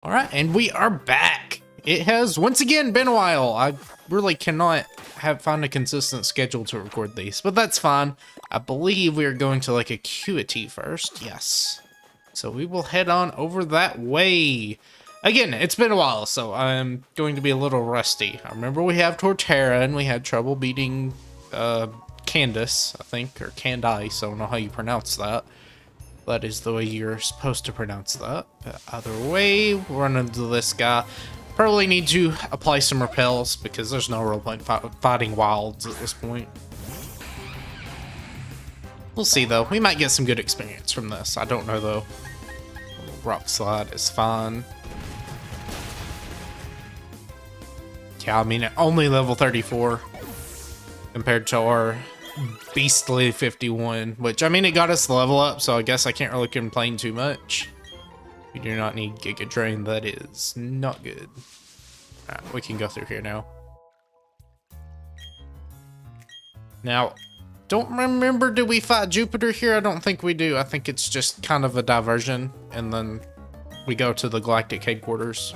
All right, and we are back. It has once again been a while. I really cannot find a consistent schedule to record these, but that's fine. I believe we are going to like Acuity first. Yes. So we will head on over that way. Again, it's been a while, so I'm going to be a little rusty. I remember we have Torterra and we had trouble beating Candace, I think, or Candice. I don't know how you pronounce that. That is the way you're supposed to pronounce that. But either way, we'll run into this guy. Probably need to apply some repels because there's no real point fighting wilds at this point. We'll see though. We might get some good experience from this. I don't know though. Rock slide is fine. Yeah, I mean, only level 34 compared to our beastly 51, which, I mean, it got us the level up, so I guess I can't really complain too much. We do not need Giga Drain. That is not good. Alright, we can go through here now. Now, don't remember, did we fight Jupiter here? I don't think we do. I think it's just kind of a diversion, and then we go to the galactic headquarters.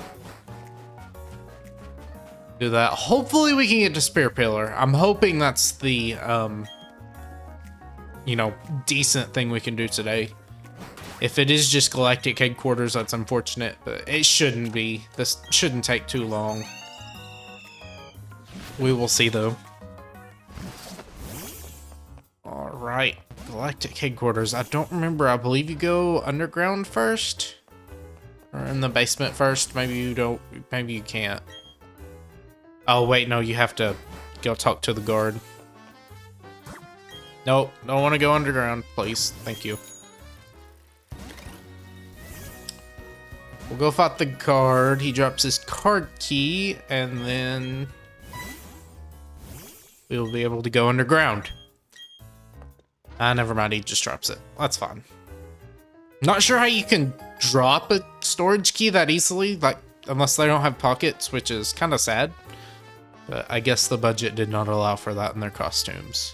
Do that. Hopefully we can get to Spear Pillar. I'm hoping that's the, you know, decent thing we can do today. If it is just galactic headquarters, that's unfortunate, but it shouldn't be. This shouldn't take too long. We will see though. All right, galactic headquarters. I don't remember. I believe you go underground first, or in the basement first. Maybe you don't. Maybe you can't. Oh, wait, no, you have to go talk to the guard. Nope, don't want to go underground, please. Thank you. We'll go fight the guard. He drops his card key, and then we'll be able to go underground. Ah, never mind, he just drops it. That's fine. Not sure how you can drop a storage key that easily, like, unless they don't have pockets, which is kind of sad. But I guess the budget did not allow for that in their costumes.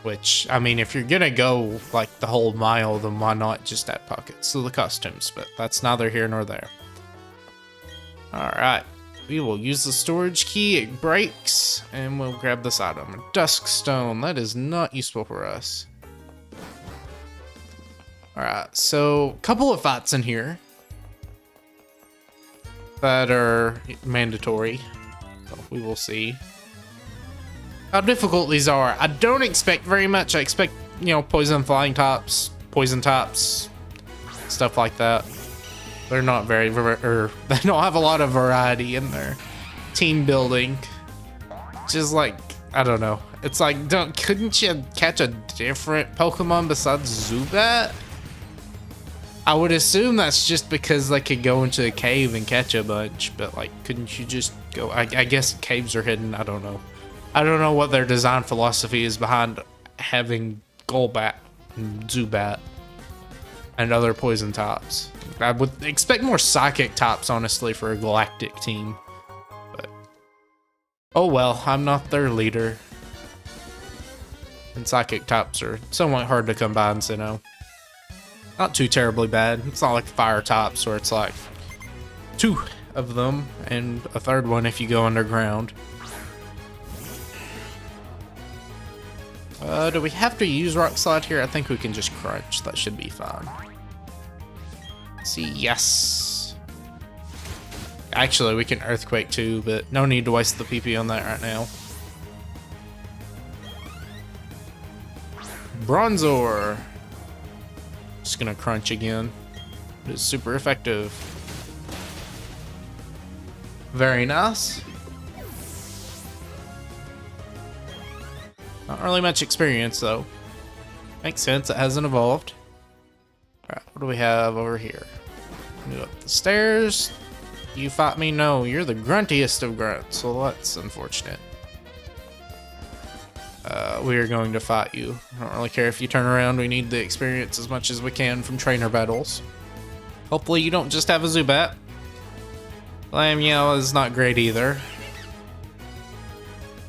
Which, I mean, if you're gonna go like the whole mile, then why not just add pockets to the costumes? But that's neither here nor there. Alright, we will use the storage key, it breaks, and we'll grab this item. A dusk stone, that is not useful for us. Alright, so a couple of fights in here that are mandatory. So we will see how difficult these are. I don't expect very much. I expect, you know, poison flying tops, poison tops, stuff like that. They're not very, or they don't have a lot of variety in their team building. Just like, I don't know. It's like, couldn't you catch a different Pokemon besides Zubat? I would assume that's just because they could go into a cave and catch a bunch, but like, couldn't you just go? I guess caves are hidden. I don't know. I don't know what their design philosophy is behind having Golbat and Zubat and other poison types. I would expect more psychic types, honestly, for a galactic team. But oh well, I'm not their leader. And psychic types are somewhat hard to combine, so no. Not too terribly bad. It's not like fire types where it's like 2 of them and a 3rd one if you go underground. Do we have to use Rock Slide here? I think we can just crunch. That should be fine. See, yes. Actually, we can Earthquake too, but no need to waste the PP on that right now. Bronzor. Just gonna crunch again. It's super effective. Very nice. Not really much experience though. Makes sense, it hasn't evolved. Alright, what do we have over here? Go up the stairs. You fight me? No, you're the gruntiest of grunts, so that's unfortunate. We are going to fight you. I don't really care if you turn around. We need the experience as much as we can from trainer battles. Hopefully you don't just have a Zubat. Lamyell is not great either.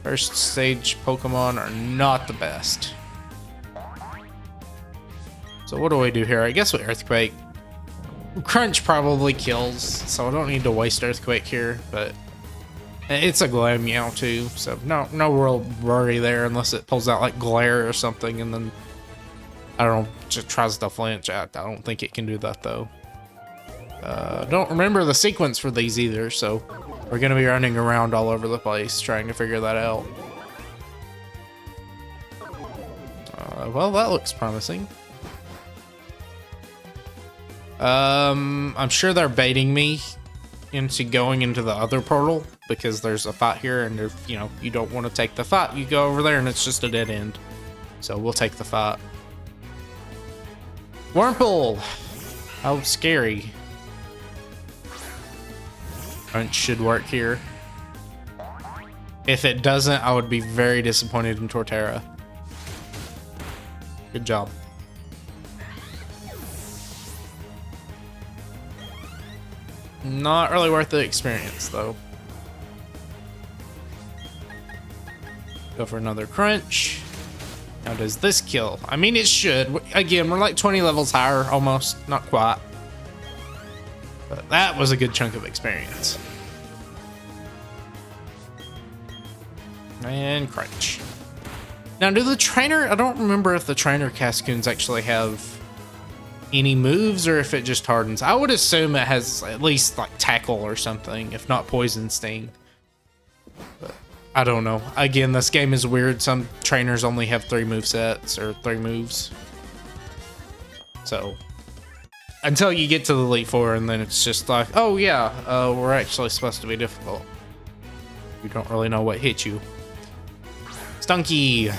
First stage Pokemon are not the best. So what do we do here? I guess we Earthquake. Crunch probably kills, so I don't need to waste Earthquake here, but it's a Glow Meow too, so no real worry there unless it pulls out like Glare or something and then, I don't know, just tries to flinch. I don't think it can do that though. Don't remember the sequence for these either, so we're gonna be running around all over the place trying to figure that out. Well, that looks promising. I'm sure they're baiting me into going into the other portal because there's a fight here, and if you don't want to take the fight, you go over there and it's just a dead end. So we'll take the fight. Wurmple! How scary. Crunch should work here. If it doesn't, I would be very disappointed in Torterra. Good job. Not really worth the experience, though. Go for another Crunch. Now, does this kill? I mean, it should. Again, we're like 20 levels higher, almost. Not quite. But that was a good chunk of experience. And Crunch. Now, do the trainer... I don't remember if the trainer Cascoons actually have any moves or if it just hardens. I would assume it has at least like Tackle or something, if not Poison Sting. But I don't know. Again, this game is weird. Some trainers only have 3 movesets or 3 moves. So, until you get to the Elite Four and then it's just like, oh yeah, we're actually supposed to be difficult. You don't really know what hit you. Stunky.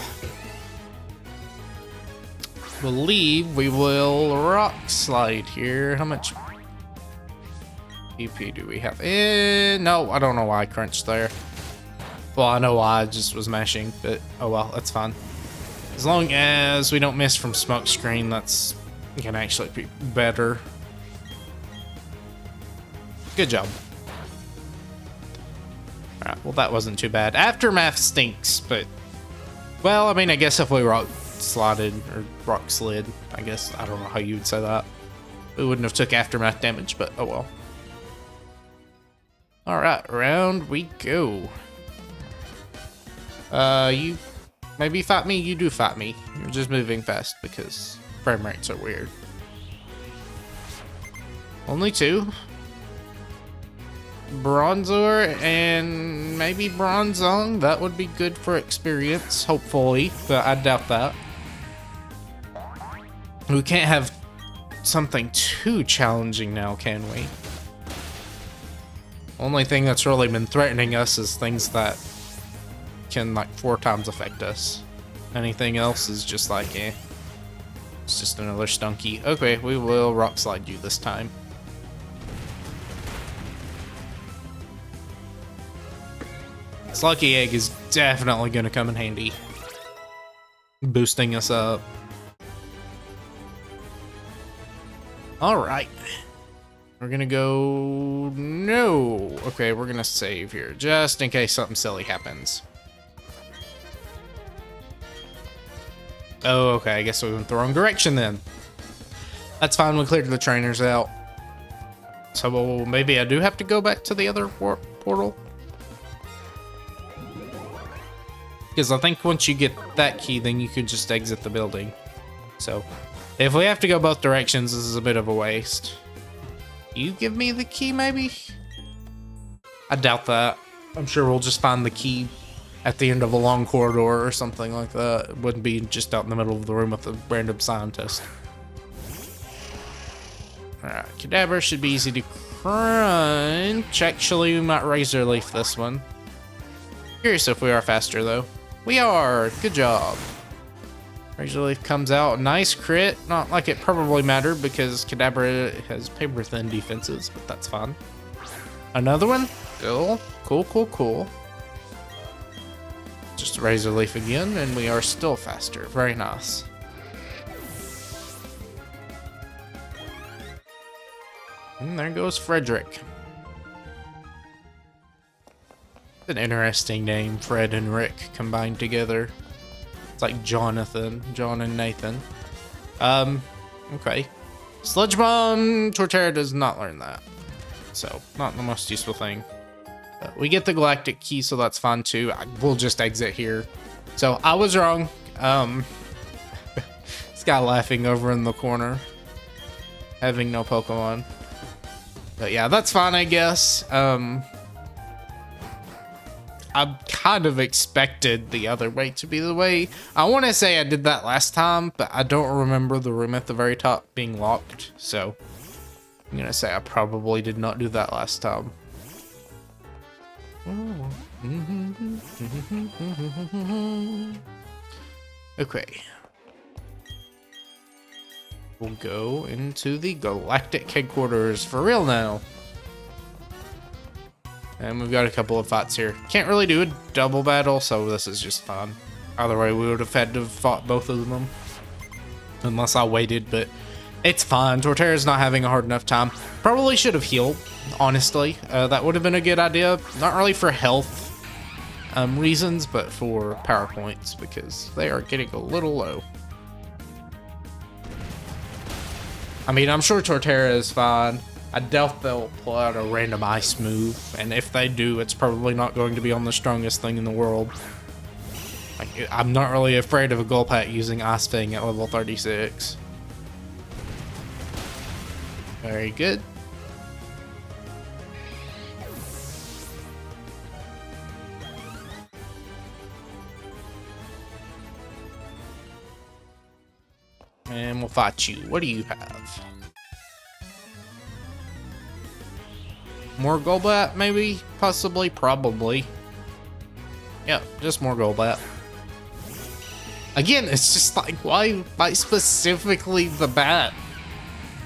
Believe we will Rock Slide here. How much PP do we have? No, I don't know why I crunched there. Well, I know why, I just was mashing, but oh well, that's fine. As long as we don't miss from Smoke Screen, that's gonna actually be better. Good job. Alright, well that wasn't too bad. Aftermath stinks, but well, I mean, I guess if we rock slotted or rock slid, I guess, I don't know how you would say that. We wouldn't have took aftermath damage, but oh well. Alright, round we go. You maybe fight me, you do fight me. You're just moving fast because frame rates are weird. Only 2. Bronzor and maybe Bronzong. That would be good for experience, hopefully, but I doubt that. We can't have something too challenging now, can we? Only thing that's really been threatening us is things that can like 4 times affect us. Anything else is just like, eh. It's just another Stunky. Okay, we will Rock Slide you this time. This Lucky Egg is definitely going to come in handy. Boosting us up. Alright. We're going to go... No. Okay, we're going to save here. Just in case something silly happens. Oh, okay. I guess we went the wrong direction then. That's fine. We cleared the trainers out. So maybe I do have to go back to the other portal. Because I think once you get that key, then you can just exit the building. So, if we have to go both directions, this is a bit of a waste. You give me the key, maybe? I doubt that. I'm sure we'll just find the key at the end of a long corridor or something like that. It wouldn't be just out in the middle of the room with a random scientist. Alright, Kadabra should be easy to crunch. Actually, we might Razor Leaf this one. Curious if we are faster, though. We are! Good job. Razor Leaf comes out. Nice crit. Not like it probably mattered because Kadabra has paper thin defenses, but that's fine. Another one? Cool. Cool, cool, cool. Just Razor Leaf again, and we are still faster. Very nice. And there goes Frederick. An interesting name, Fred and Rick combined together. It's like Jonathan, John and Nathan. Okay. Sludge Bomb, Torterra does not learn that. So, not the most useful thing. But we get the galactic key, so that's fine too. We'll just exit here. So, I was wrong. This guy laughing over in the corner. Having no Pokemon. But yeah, that's fine, I guess. I kind of expected the other way to be the way. I want to say I did that last time, but I don't remember the room at the very top being locked. So I'm going to say I probably did not do that last time. Okay. We'll go into the galactic headquarters for real now. And we've got a couple of fights here. Can't really do a double battle, so this is just fun. Either way, we would have had to have fought both of them. Unless I waited, but it's fine. Torterra's not having a hard enough time. Probably should have healed, honestly. That would have been a good idea. Not really for health reasons, but for power points, because they are getting a little low. I mean, I'm sure Torterra is fine. I doubt they'll pull out a random ice move, and if they do, it's probably not going to be on the strongest thing in the world. Like, I'm not really afraid of a Golpat using Ice Fang at level 36. Very good. And we'll fight you. What do you have? More Golbat, maybe? Possibly? Probably. Yeah, just more Golbat. Again, it's just like, why specifically the bat?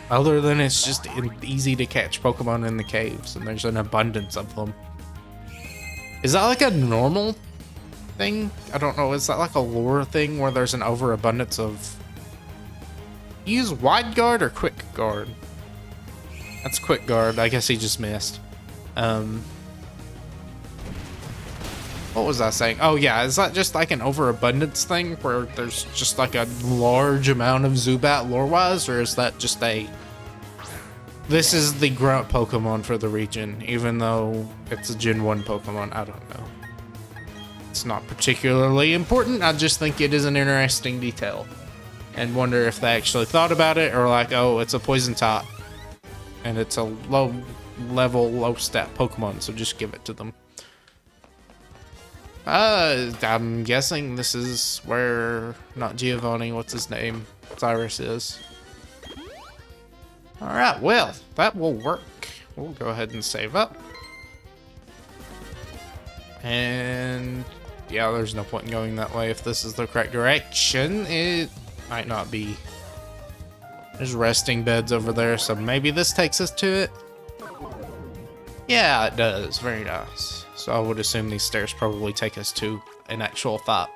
Other than it's just easy to catch Pokemon in the caves, and there's an abundance of them. Is that like a normal thing? I don't know. Is that like a lore thing where there's an overabundance of... Use Wide Guard or Quick Guard? That's Quick Guard. I guess he just missed. What was I saying? Oh yeah, is that just like an overabundance thing where there's just like a large amount of Zubat lore-wise, or is that just a... This is the grunt Pokemon for the region, even though it's a Gen 1 Pokemon? I don't know. It's not particularly important, I just think it is an interesting detail. And wonder if they actually thought about it, or like, oh, it's a poison type. And it's a low level, low stat Pokemon, so just give it to them. I'm guessing this is where, not Giovanni, what's his name? Cyrus is. Alright, well, that will work. We'll go ahead and save up. And yeah, there's no point in going that way if this is the correct direction. It might not be. There's resting beds over there, so maybe this takes us to it. Yeah, it does. Very nice. So I would assume these stairs probably take us to an actual fight.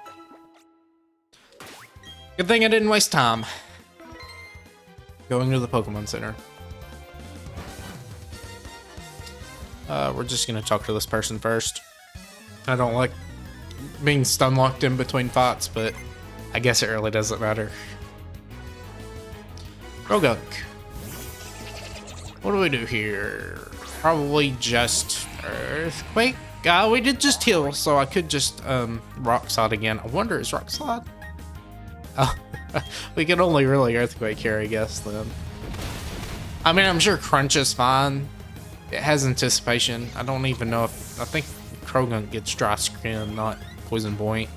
Good thing I didn't waste time going to the Pokemon Center. We're just gonna talk to this person first. I don't like being stun locked in between fights, but I guess it really doesn't matter. Rogunk. What do we do here? Probably just Earthquake. We did just heal, so I could just Rock Slide again. I wonder, is Rock Slide? Oh, we can only really Earthquake here, I guess, then. I mean, I'm sure Crunch is fine. It has anticipation. I don't even know if... I think Krogunk gets Dry Skin, not Poison Point.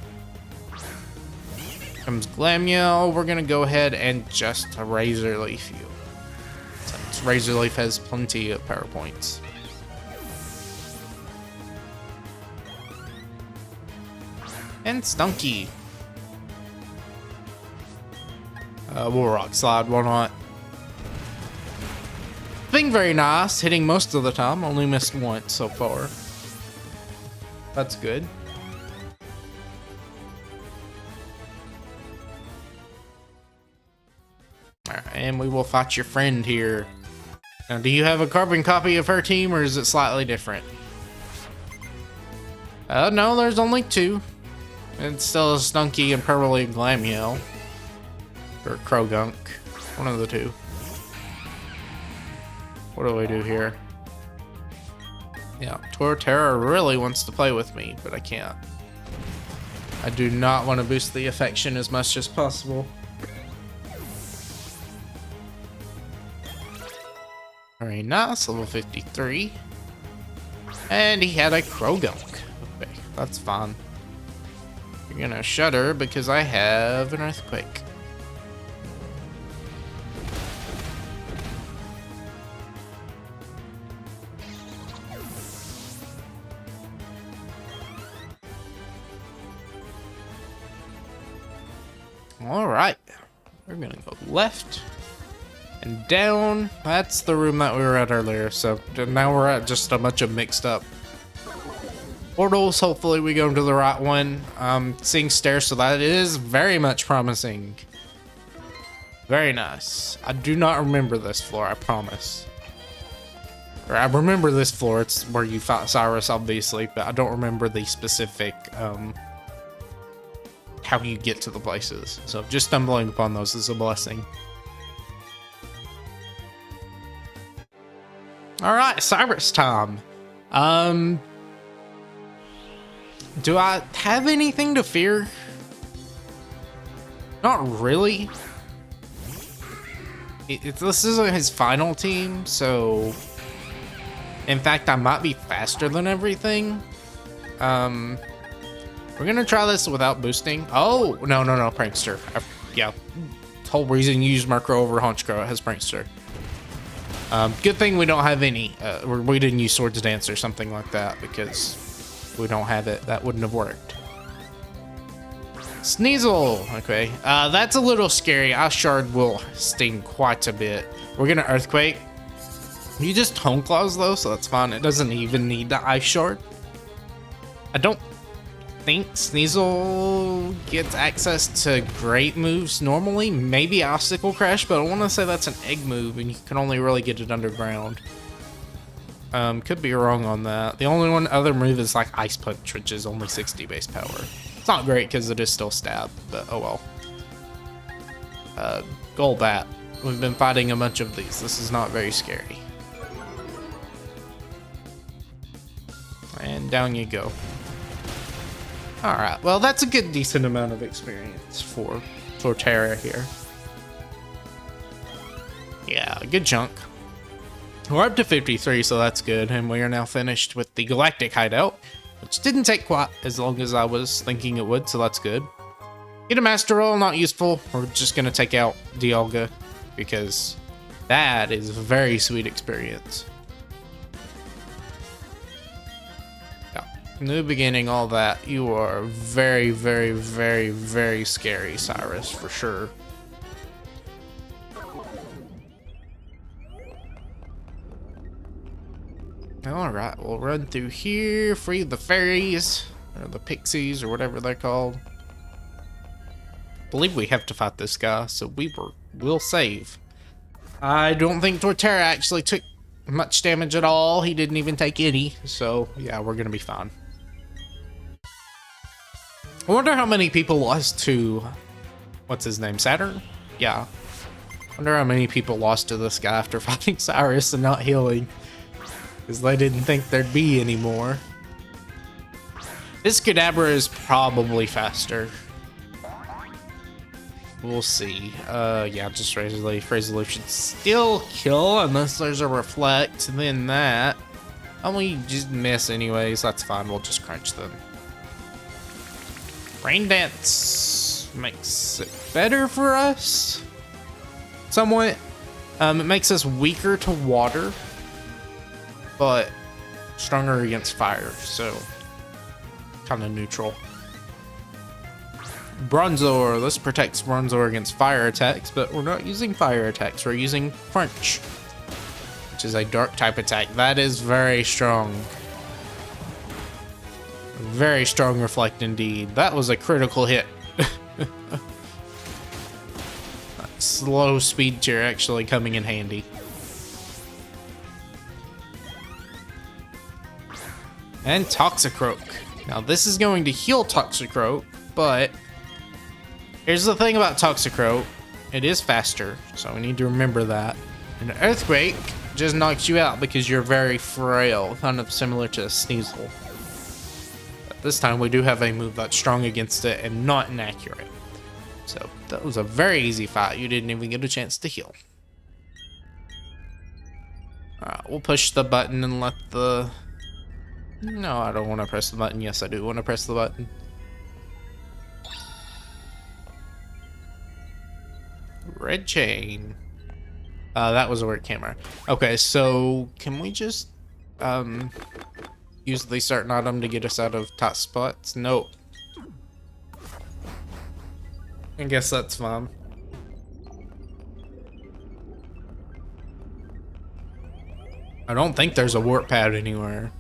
Comes Glameow. We're gonna go ahead and just Razor Leaf you. Since Razor Leaf has plenty of power points. And Stunky. We'll Rock Slide, why not? Being very nice, hitting most of the time. Only missed once so far. That's good. Alright, and we will fight your friend here. Now, do you have a carbon copy of her team, or is it slightly different? No, there's only two. It's still a Stunky and probably a Glameow. Or Krogunk. One of the two. What do I do here? Yeah, Torterra really wants to play with me, but I can't. I do not want to boost the affection as much as possible. Very nice, level 53. And he had a Krogunk. Okay, that's fine. You're gonna shudder because I have an Earthquake. All right, we're gonna go left and down. That's the room that we were at earlier. So now we're at just a bunch of mixed up portals. Hopefully we go to the right one. Seeing stairs, so that is very much promising. Very nice. I do not remember this floor, I promise. Or I remember this floor. It's where you fought Cyrus, obviously, but I don't remember the specific how you get to the places. So just stumbling upon those is a blessing. All right, Cyrus time. Do I have anything to fear? Not really. This isn't his final team, so in fact, I might be faster than everything. We're gonna try this without boosting. Oh, no, Prankster. Yeah, the whole reason you use Murkrow over Honchkrow, it has Prankster. Good thing we don't have any, we didn't use Swords Dance or something like that, because we don't have it. That wouldn't have worked. Sneasel, okay. That's a little scary. Ice Shard will sting quite a bit. We're gonna Earthquake. You just Hone Claws though, so that's fine. It doesn't even need the Ice Shard. I don't think Sneasel gets access to great moves normally. Maybe Obstacle Crash, but I want to say that's an egg move and you can only really get it underground. Could be wrong on that. The only other move is like Ice Punch, which is only 60 base power. It's not great because it is still stab, but oh well. Golbat. We've been fighting a bunch of these. This is not very scary. And down you go. Alright, well that's a good decent amount of experience for Torterra here. Yeah, a good chunk. We're up to 53, so that's good, and we are now finished with the Galactic Hideout, which didn't take quite as long as I was thinking it would, so that's good. Get a Master Roll, not useful. We're just gonna take out Dialga, because that is a very sweet experience. New beginning, all that. You are very, very, very, very scary, Cyrus, for sure. Alright, we'll run through here, free the fairies, or the pixies, or whatever they're called. I believe we have to fight this guy, so we'll save. I don't think Torterra actually took much damage at all. He didn't even take any, so yeah, we're gonna be fine. I wonder how many people lost to, what's his name, Saturn? Yeah. I wonder how many people lost to this guy after fighting Cyrus and not healing. Because they didn't think there'd be any more. This Kadabra is probably faster. We'll see. Yeah, just Razor Leaf. Razor Leaf should still kill unless there's a Reflect. Then that. And we just miss anyways. That's fine. We'll just crunch them. Rain Dance makes it better for us. Somewhat. It makes us weaker to water, but stronger against fire, so kind of neutral. Bronzor. This protects Bronzor against fire attacks, but we're not using fire attacks. We're using Crunch, which is a dark type attack. That is very strong. Very strong Reflect indeed. That was a critical hit. Slow speed tier actually coming in handy. And Toxicroak. Now this is going to heal Toxicroak, but here's the thing about Toxicroak. It is faster, so we need to remember that. And Earthquake just knocks you out because you're very frail, kind of similar to a Sneasel. But this time we do have a move that's strong against it and not inaccurate. So that was a very easy fight. You didn't even get a chance to heal. Alright, we'll push the button and let the... No, I don't want to press the button. Yes, I do want to press the button. Red chain. That was a weird camera. Okay, so can we just use the certain item to get us out of tight spots? Nope. I guess that's fine. I don't think there's a warp pad anywhere.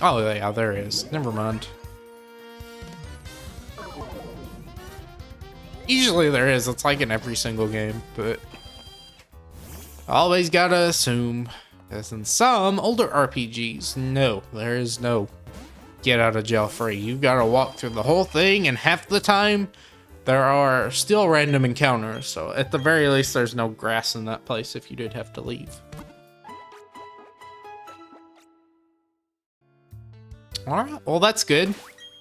Oh yeah, there is. Never mind. Usually there is. It's like in every single game, but always gotta assume. As in some older RPGs, no, there is no get out of jail free. You've got to walk through the whole thing, and half the time there are still random encounters. So at the very least, there's no grass in that place if you did have to leave. All right, well that's good.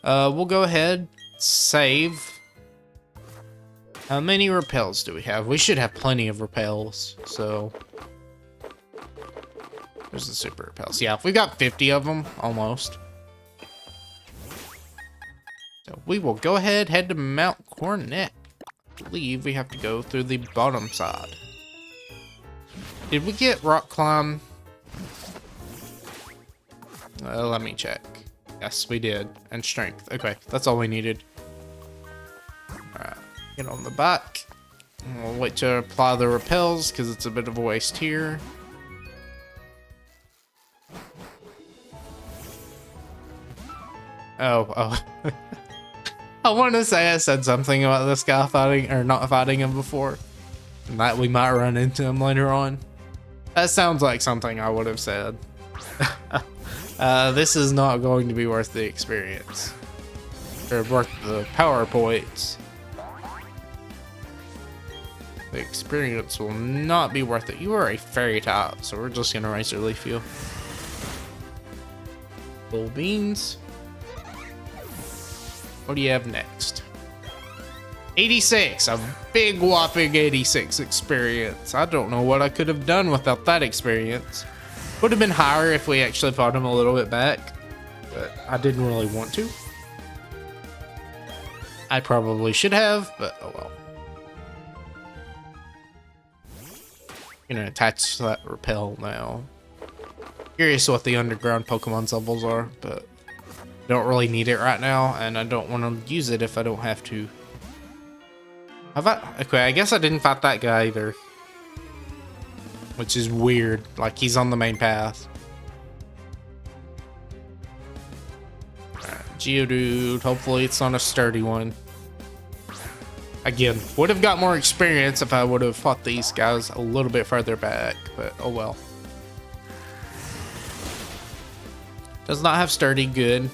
We'll go ahead, save. How many repels do we have? We should have plenty of repels. So there's the super repels. Yeah, we got 50 of them almost. So we will go ahead, head to Mount Cornet. I believe we have to go through the bottom side. Did we get rock climb? Let me check. Yes, we did. And strength. Okay, that's all we needed. Alright, get on the back. And we'll wait to apply the repels because it's a bit of a waste here. Oh. I want to say I said something about this guy fighting, or not fighting him before. And that we might run into him later on. That sounds like something I would have said. This is not going to be worth the experience. Or worth the power points. The experience will not be worth it. You are a fairy type, so we're just gonna Razor Leaf you. Full beans. What do you have next? 86, a big whopping 86 experience. I don't know what I could have done without that experience. Would have been higher if we actually fought him a little bit back, but I didn't really want to. I probably should have, but oh well. Gonna attach that repel now. Curious what the underground Pokemon's levels are, but don't really need it right now, and I don't want to use it if I don't have to. Okay, I guess I didn't fight that guy either. Which is weird, like he's on the main path. Alright, Geodude, hopefully it's not a sturdy one. Again, would have got more experience if I would have fought these guys a little bit further back, but oh well. Does not have sturdy, good.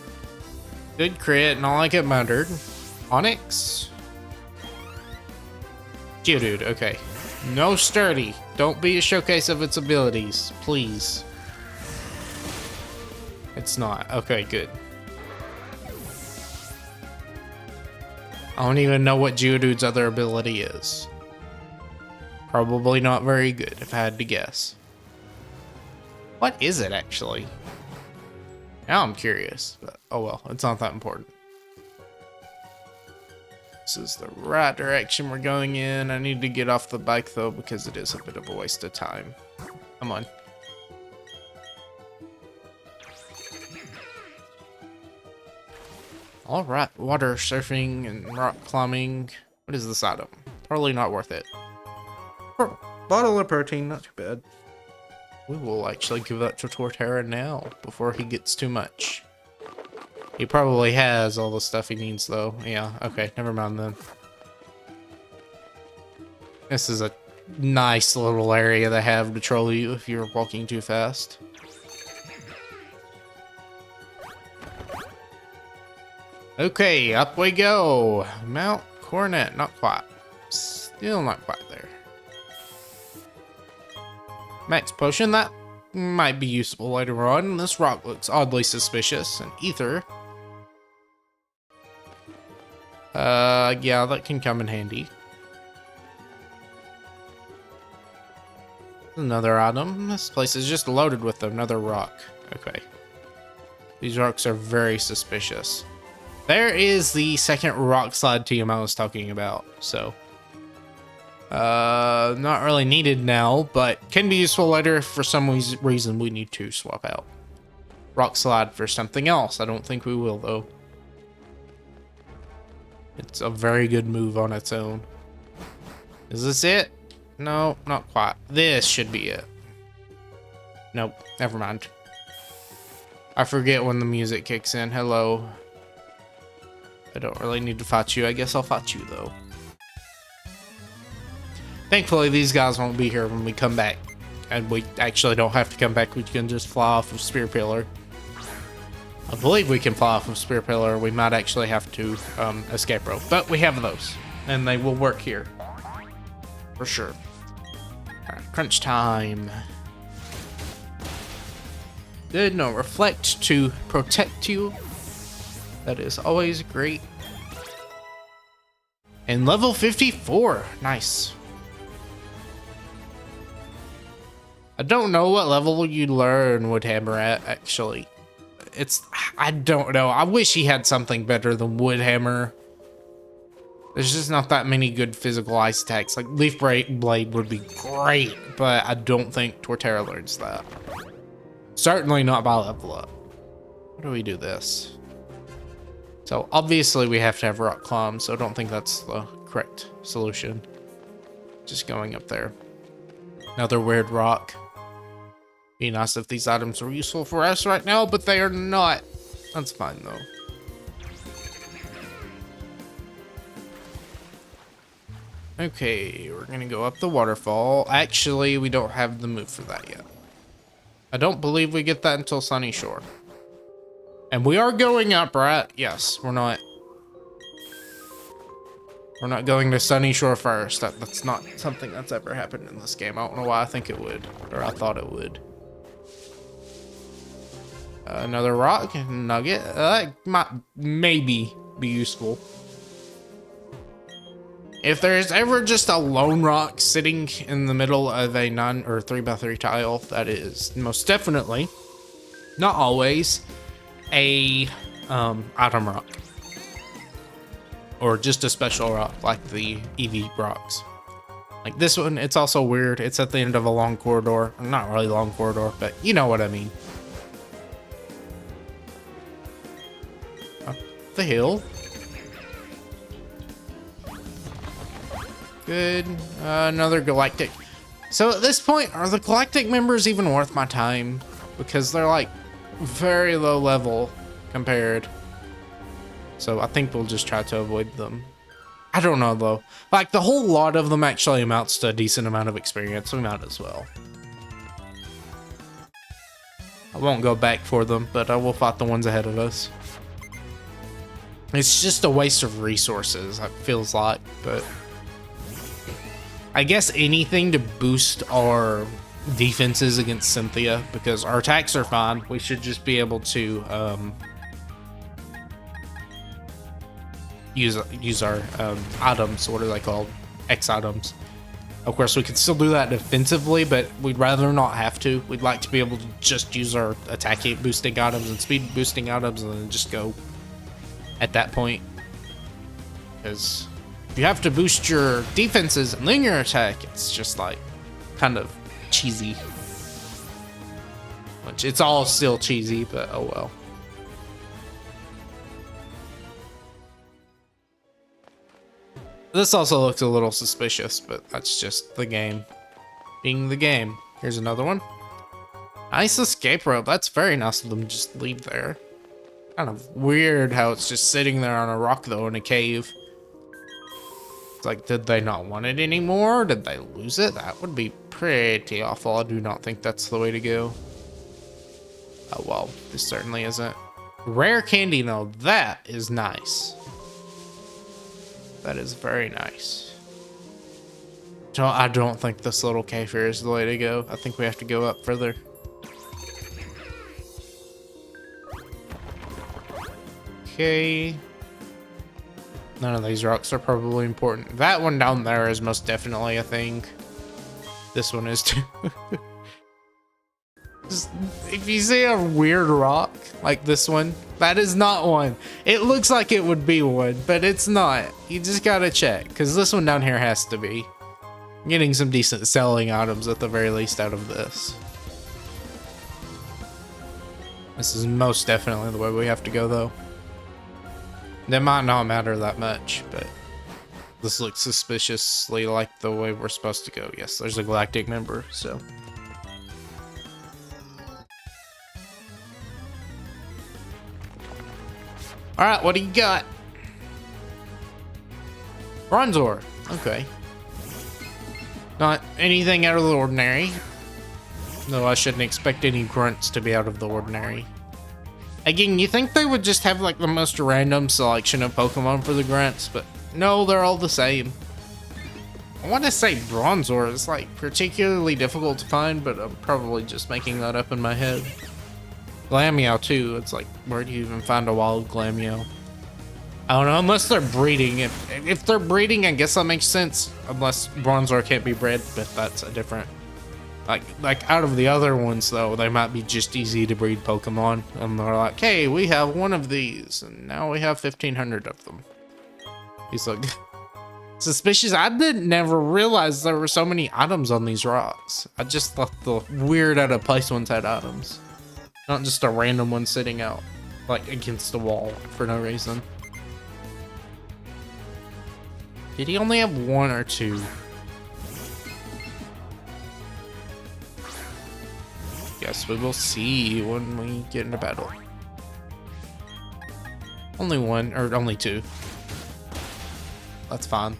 Good crit, not like it mattered. Onyx. Geodude, okay. No sturdy. Don't be a showcase of its abilities, please. It's not. Okay, good. I don't even know what Geodude's other ability is. Probably not very good, if I had to guess. What is it, actually? Now I'm curious, but oh well, it's not that important. This is the right direction we're going in. I need to get off the bike though, because it is a bit of a waste of time. Come on. All right, water surfing and rock climbing. What is this item? Probably not worth it. Bottle of protein, not too bad. We will actually give that to Torterra now, before he gets too much. He probably has all the stuff he needs, though. Yeah, okay, never mind then. This is a nice little area they have to troll you if you're walking too fast. Okay, up we go. Mount Cornet, not quite. Still not quite there. Max potion, that might be useful later on. This rock looks oddly suspicious. An ether. Yeah, that can come in handy. Another item. This place is just loaded with another rock. Okay. These rocks are very suspicious. There is the second rock slide team I was talking about, so. Not really needed now, but can be useful later if for some reason we need to swap out rock slide for something else. I don't think we will, though. It's a very good move on its own. Is this it? No, not quite. This should be it. Nope, never mind. I forget when the music kicks in. Hello. I don't really need to fight you. I guess I'll fight you, though. Thankfully, these guys won't be here when we come back. And we actually don't have to come back. We can just fly off of Spear Pillar. I believe we can fly off of Spear Pillar. We might actually have to escape rope. But we have those. And they will work here. For sure. Alright, crunch time. Good, no reflect to protect you. That is always great. And level 54. Nice. I don't know what level you learn Woodhammer at, actually. I don't know. I wish he had something better than Woodhammer. There's just not that many good physical ice attacks. Like Leaf Blade would be great, but I don't think Torterra learns that. Certainly not by level up. How do we do this? So obviously we have to have rock climb, so I don't think that's the correct solution. Just going up there. Another weird rock. Be nice if these items were useful for us right now, but they are not. That's fine though. Okay, we're gonna go up the waterfall. Actually, we don't have the move for that yet. I don't believe we get that until Sunny Shore. And we are going up, right? Yes, we're not going to Sunny Shore first. That's not something that's ever happened in this game. I don't know why I think it would, or I thought it would. Another rock nugget. That might maybe be useful. If there's ever just a lone rock sitting in the middle of a 9 or 3x3 tile, that is most definitely, not always, a item rock. Or just a special rock like the EV rocks. Like this one, it's also weird. It's at the end of a long corridor. Not really long corridor, but you know what I mean. Up the hill. Good. Another galactic. So at this point, are the galactic members even worth my time? Because they're like very low level compared. So I think we'll just try to avoid them. I don't know though. Like the whole lot of them actually amounts to a decent amount of experience. We might as well. I won't go back for them, but I will fight the ones ahead of us. It's just a waste of resources, it feels like, but I guess anything to boost our defenses against Cynthia, because our attacks are fine. We should just be able to use our items. What are they called? X items. Of course, we can still do that defensively, but we'd rather not have to. We'd like to be able to just use our attack boosting items and speed boosting items and then just go at that point. Because you have to boost your defenses and then your attack. It's just like kind of cheesy. Which it's all still cheesy, but oh well. This also looks a little suspicious, but that's just the game being the game. Here's another one. Nice escape rope. That's very nice of them to just leave there. Kind of weird how it's just sitting there on a rock though in a cave. It's like, did they not want it anymore? Did they lose it? That would be pretty awful. I do not think that's the way to go. Oh well, this certainly isn't. Rare candy though, that is nice. That is very nice. So I don't think this little cave here is the way to go. I think we have to go up further. Okay. None of these rocks are probably important. That one down there is most definitely a thing. This one is too. Just, if you see a weird rock like this one, that is not one. It looks like it would be one, but it's not. You just gotta check, because this one down here has to be. I'm getting some decent selling items at the very least out of this. This is most definitely the way we have to go, though. That might not matter that much, but this looks suspiciously like the way we're supposed to go. Yes, there's a galactic member, so. Alright, what do you got? Bronze ore. Okay. Not anything out of the ordinary. Though I shouldn't expect any grunts to be out of the ordinary. Again, you think they would just have like the most random selection of Pokemon for the grunts, but no, they're all the same. I want to say bronze ore is like particularly difficult to find, but I'm probably just making that up in my head. Glameow too, it's like, where do you even find a wild Glameow? I don't know, unless they're breeding. If they're breeding, I guess that makes sense. Unless Bronzor can't be bred, but that's a different... Like out of the other ones though, they might be just easy to breed Pokemon. And they're like, hey, we have one of these, and now we have 1,500 of them. He's like... Suspicious. I didn't never realize there were so many items on these rocks. I just thought the weird out of place ones had items. Not just a random one sitting out, like, against the wall for no reason. Did he only have one or two? Guess we will see when we get into battle. Only one, or only two. That's fine.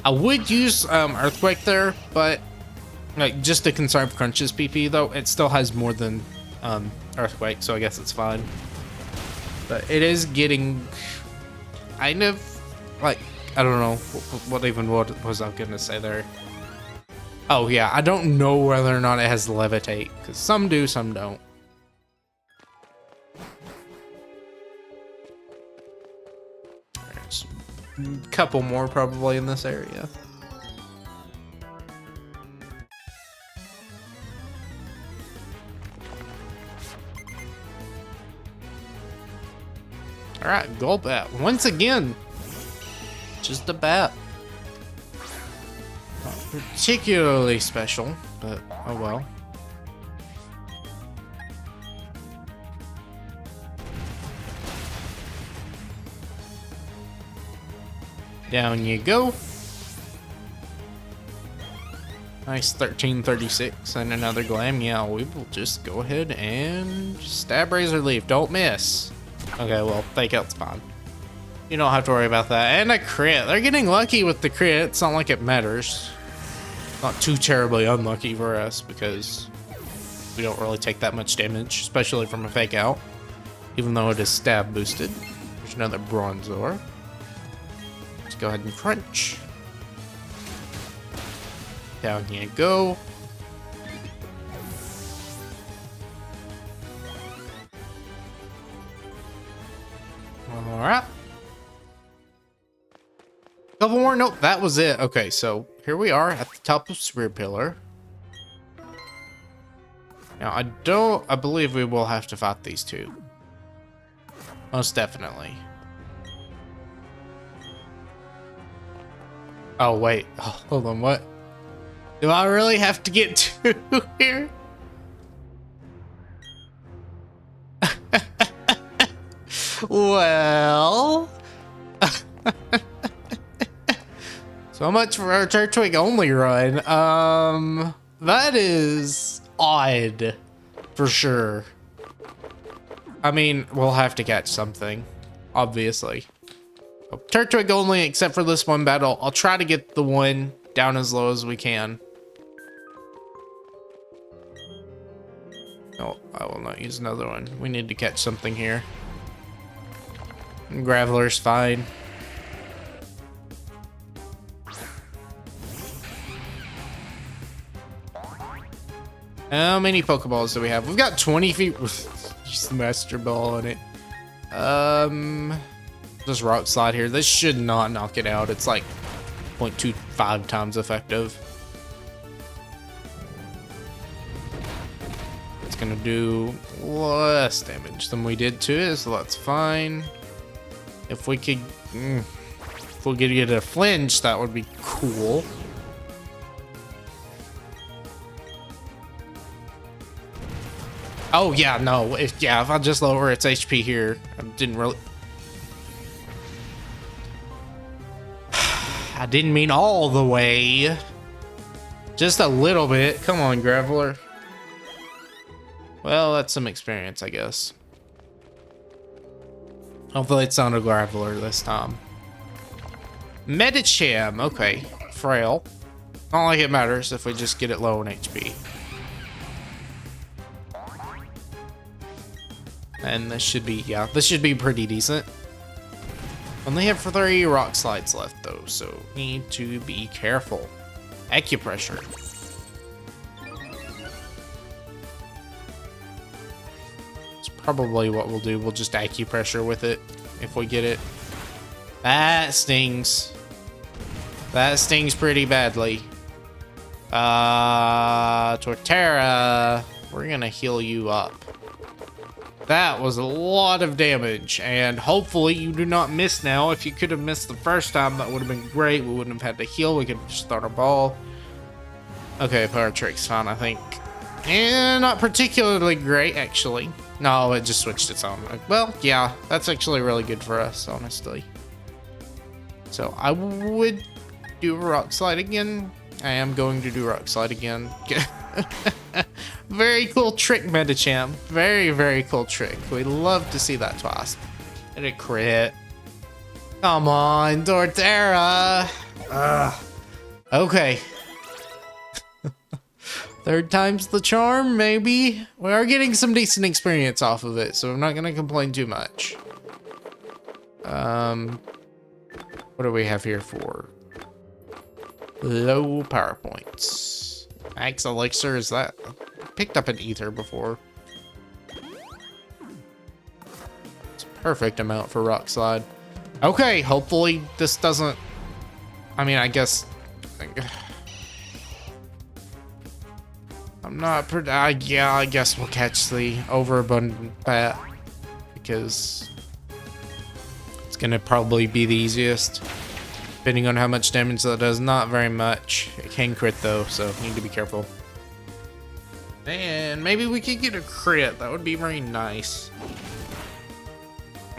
I would use Earthquake there, but like just to conserve Crunch's PP though, it still has more than Earthquake, so I guess it's fine. But it is getting kind of like, I don't know what was I gonna say there. Oh yeah, I don't know whether or not it has Levitate, because some do, some don't. There's a couple more probably in this area. All right, Golbat once again. Just a bat. Not particularly special, but oh well. Down you go. Nice 1336 and another Glameow. We will just go ahead and stab Razor Leaf. Don't miss. Okay, well, fake out's fine. You don't have to worry about that. And a crit. They're getting lucky with the crit. It's not like it matters. Not too terribly unlucky for us because we don't really take that much damage, especially from a fake out. Even though it is stab boosted. There's another Bronzor. Let's go ahead and crunch. Down you go. Alright. Couple more? Nope, that was it. Okay, so here we are at the top of Spear Pillar. Now, I believe we will have to fight these two. Most definitely. Oh, wait. Oh, hold on, what? Do I really have to get two here? Well... So much for our Turtwig only run. That is odd, for sure. I mean, we'll have to catch something, obviously. Turtwig only, except for this one battle. I'll try to get the one down as low as we can. No, I will not use another one. We need to catch something here. Graveler's fine. How many Pokeballs do we have? We've got 20 feet. Just Master Ball on it. Just Rock Slide here. This should not knock it out. It's like 0.25 times effective. It's gonna do less damage than we did to it, so that's fine. If we could, if we could get a flinch, that would be cool. Oh yeah, no. If I just lower its HP here, I didn't really. I didn't mean all the way. Just a little bit. Come on, Graveler. Well, that's some experience, I guess. Hopefully it's not a Graveler this time. Medicham. Okay. Frail. Not like it matters if we just get it low in HP. And this should be, yeah, this should be pretty decent. Only have 3 Rock Slides left though, so need to be careful. Acupressure. It's probably what we'll do. We'll just acupressure with it if we get it. That stings. That stings pretty badly. Torterra, we're gonna heal you up. That was a lot of damage, and hopefully you do not miss now. If you could have missed the first time, that would have been great. We wouldn't have had to heal. We could just start a ball. Okay, Power Trick's fine, I think. And not particularly great, actually. No, it just switched its on. Well, yeah, that's actually really good for us, honestly. So I would do Rock Slide again. I am going to do Rock Slide again. Very cool trick, Medicham. Very, very cool trick. We love to see that twice. And a crit. Come on, Torterra. Okay. Third time's the charm, maybe. We are getting some decent experience off of it, so I'm not gonna complain too much. What do we have here for low power points? Max Elixir, is that? I picked up an ether before. It's a perfect amount for Rock Slide. Okay, hopefully this doesn't. I mean, I guess. I'm not. Yeah, I guess we'll catch the overabundant bat because it's gonna probably be the easiest. Depending on how much damage that does, not very much. It can crit though, so need to be careful. And maybe we could get a crit. That would be very nice.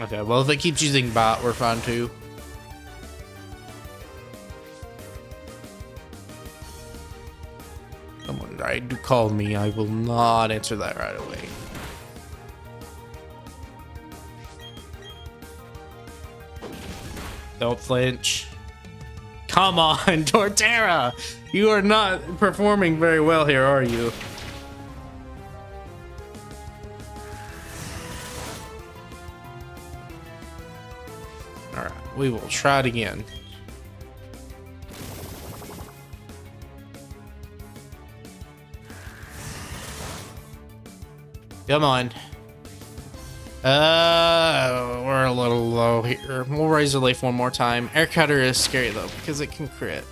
Okay, well if it keeps using bot, we're fine too. Someone tried to call me. I will not answer that right away. Don't flinch. Come on, Torterra! You are not performing very well here, are you? Alright, we will try it again. Come on. We're a little low here. We'll Razor Leaf one more time. Air Cutter is scary though, because it can crit.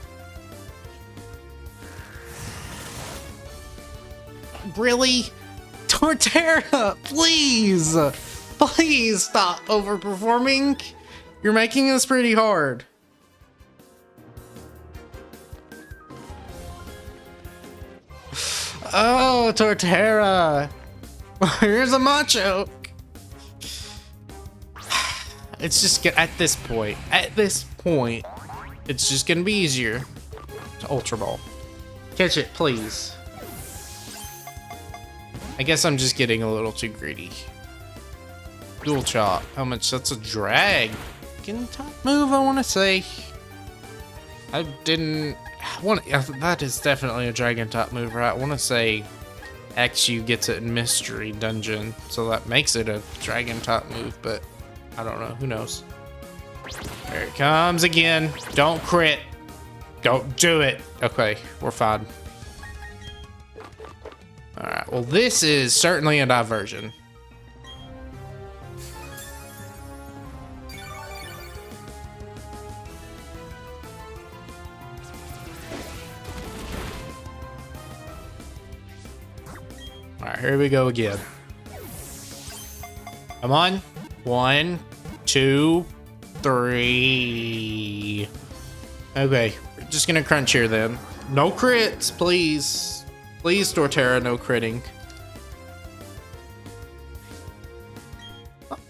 Really? Torterra, please! Please stop overperforming. You're making this pretty hard. Oh, Torterra. Here's a Macho. It's just at this point, it's just gonna be easier to Ultra Ball. Catch it, please. I guess I'm just getting a little too greedy. Dual Chop. How much? That's a drag. Can top move, I want to say. I didn't want. That is definitely a Dragon top move, right? I want to say XU gets it in Mystery Dungeon, so that makes it a Dragon top move, but I don't know. Who knows? There it comes again. Don't crit. Don't do it. Okay, we're fine. All right, well, this is certainly a diversion. All right, here we go again. Come on. 1, 2, 3. Okay, we're just gonna crunch here then. No crits, please. Please, Torterra, no critting.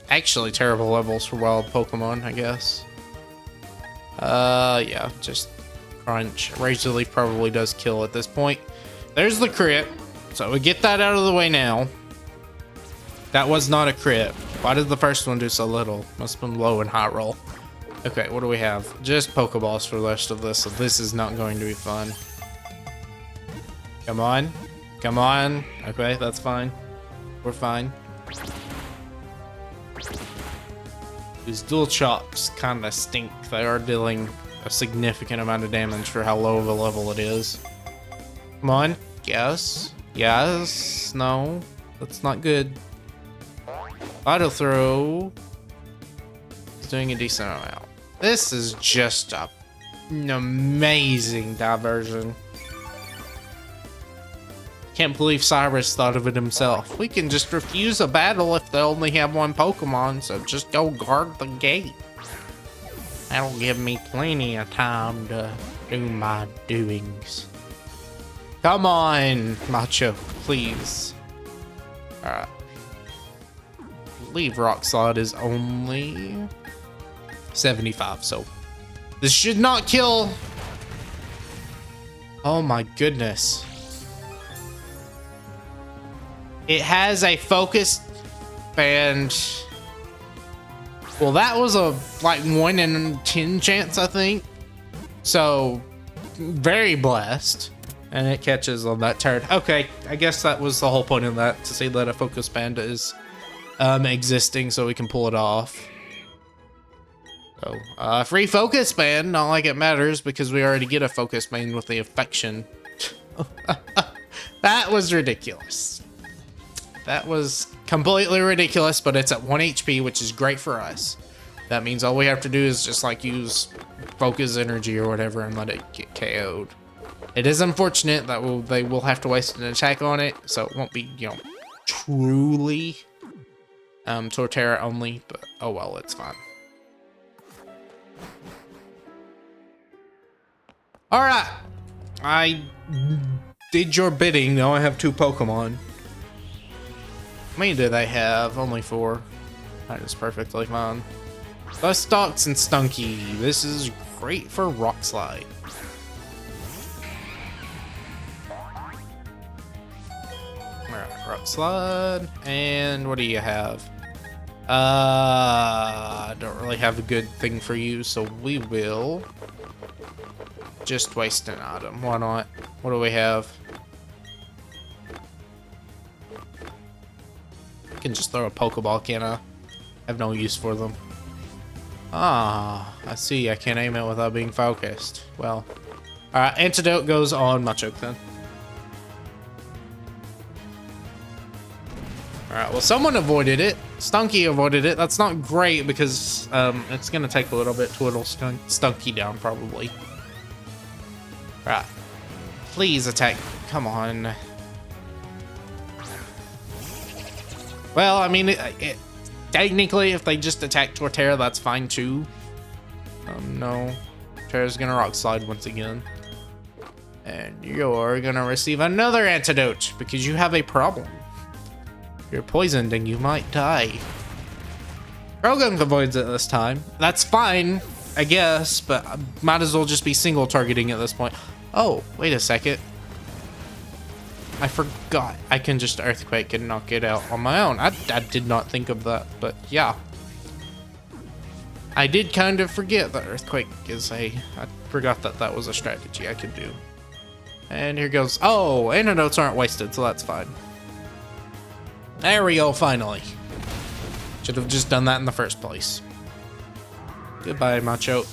Actually, terrible levels for wild Pokemon, I guess. Yeah, just crunch. Razor Leaf probably does kill at this point. There's the crit. So we get that out of the way now. That was not a crit. Why did the first one do so little? Must have been low and high roll. Okay, what do we have? Just Pokeballs for the rest of this, so this is not going to be fun. Come on. Come on. Okay, that's fine. We're fine. These dual chops kind of stink. They are dealing a significant amount of damage for how low of a level it is. Come on. Yes. Yes. No. That's not good. Auto throw. It's doing a decent amount. This is just an amazing diversion. Can't believe Cyrus thought of it himself. We can just refuse a battle if they only have one Pokemon, so just go guard the gate. That'll give me plenty of time to do my doings. Come on, Macho, please. Alright. I believe Rock Slide is only 75, so this should not kill. Oh my goodness. It has a focus band. Well, that was a like 1 in 10 chance, I think. So very blessed. And it catches on that turn. Okay, I guess that was the whole point of that, to see that a focus band is existing so we can pull it off. So, free focus band, not like it matters because we already get a focus band with the affection. That was ridiculous. That was completely ridiculous, but it's at 1 HP, which is great for us. That means all we have to do is just like use focus energy or whatever and let it get KO'd. It is unfortunate that they will have to waste an attack on it, so it won't be, you know, truly Torterra only, but oh well, it's fine. Alright, I did your bidding. Now I have 2 Pokemon. How many do they have? Only 4. That is perfectly fine. Dustox and Stunky. This is great for Rock Slide. Alright, Rock Slide. And what do you have? I don't really have a good thing for you, so we will just waste an item. Why not? What do we have? I can just throw a Pokeball, can I? Have no use for them. Ah, I see. I can't aim it without being focused. Well, alright, Antidote goes on Machoke then. Alright, well, someone avoided it. Stunky avoided it. That's not great because it's going to take a little bit to whittle Stunky down, probably. Right. Please attack. Come on. Well, I mean, technically, if they just attack Torterra, that's fine too. No. Torterra's gonna Rock Slide once again. And you're gonna receive another antidote because you have a problem. You're poisoned and you might die. Croagunk avoids it this time. That's fine, I guess, but I might as well just be single targeting at this point. Oh, wait a second. I forgot. I can just Earthquake and knock it out on my own. I did not think of that, but yeah. I did kind of forget that Earthquake is I forgot that that was a strategy I could do. And here goes. Oh, antidotes aren't wasted, so that's fine. There we go, finally. Should have just done that in the first place. Goodbye, Machoke.